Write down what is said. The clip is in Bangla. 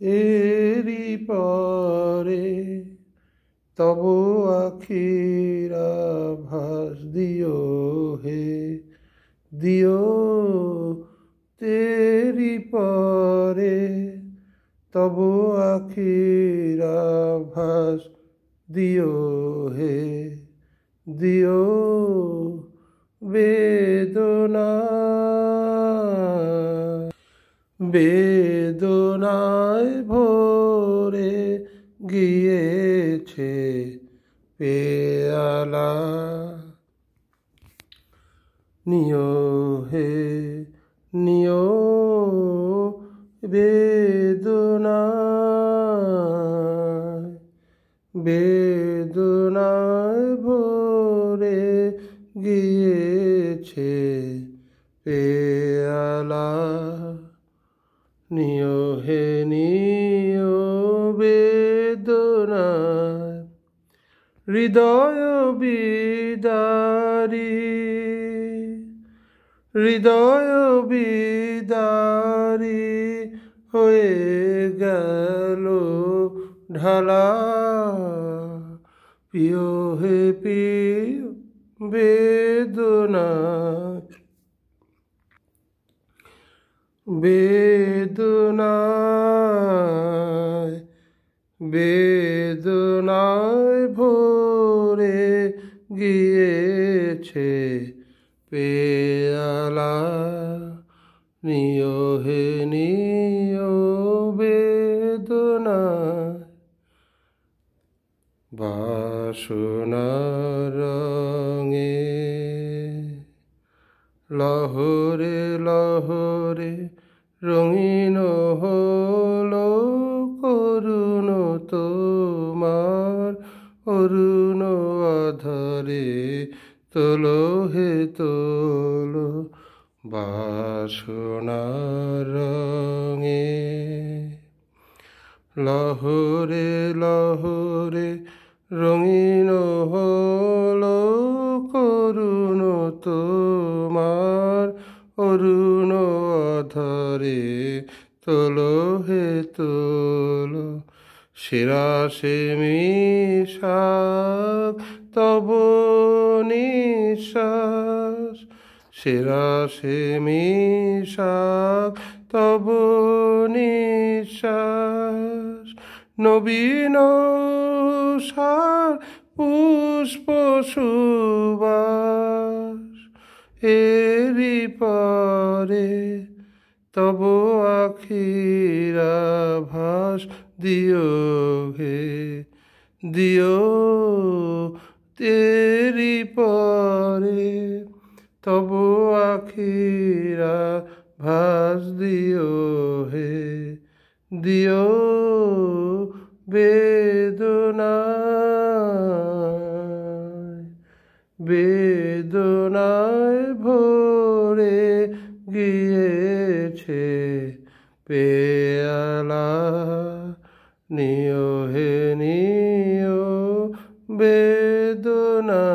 এরি পরে তব আখির আভাস দিও হে দিও, তেরি পরে তব আখির আভাস দিও হে দিও, বেদনা বেদনায় ভরে গিয়েছে পেয়ালা, নিও হে নিও, বেদনায় বেদনায় ভরে গিয়েছে পেয়ালা, নিও হে নিও, বেদনায় হৃদয় বিদারী হৃদয় বিদারী হয়ে গেল ঢালা, প্রিয় হে প্রিয় বেদনা বেদনায় বেদনায় ভরে গিয়েছে পেয়ালা, নিও হে নিও, বেদনায় বাসনার রঙে লহরে লহরে রঙিন হলো করুণ তোমার অরুণ আধারে, তোলো হে তোলো বাসনার রঙে, লহরে লহরে রঙিন হলো করুণ তোমার অরুণ আধারে, তোলো হে তোলো শিরাশে মিশাক তব নিঃশ্বাস, শিরাশে মিশাক তব নিঃশ্বাস, নবীন সার পুষ্প সুবাস, এরি পরে তব আখির আভাস দিও হে দিও, তেরি পরে তব আখির আভাস দিও হে দিও, বেদনায় বেদনায় ভরে গিয়েছে পেয়ালা, নিও হে নিও, বেদনা।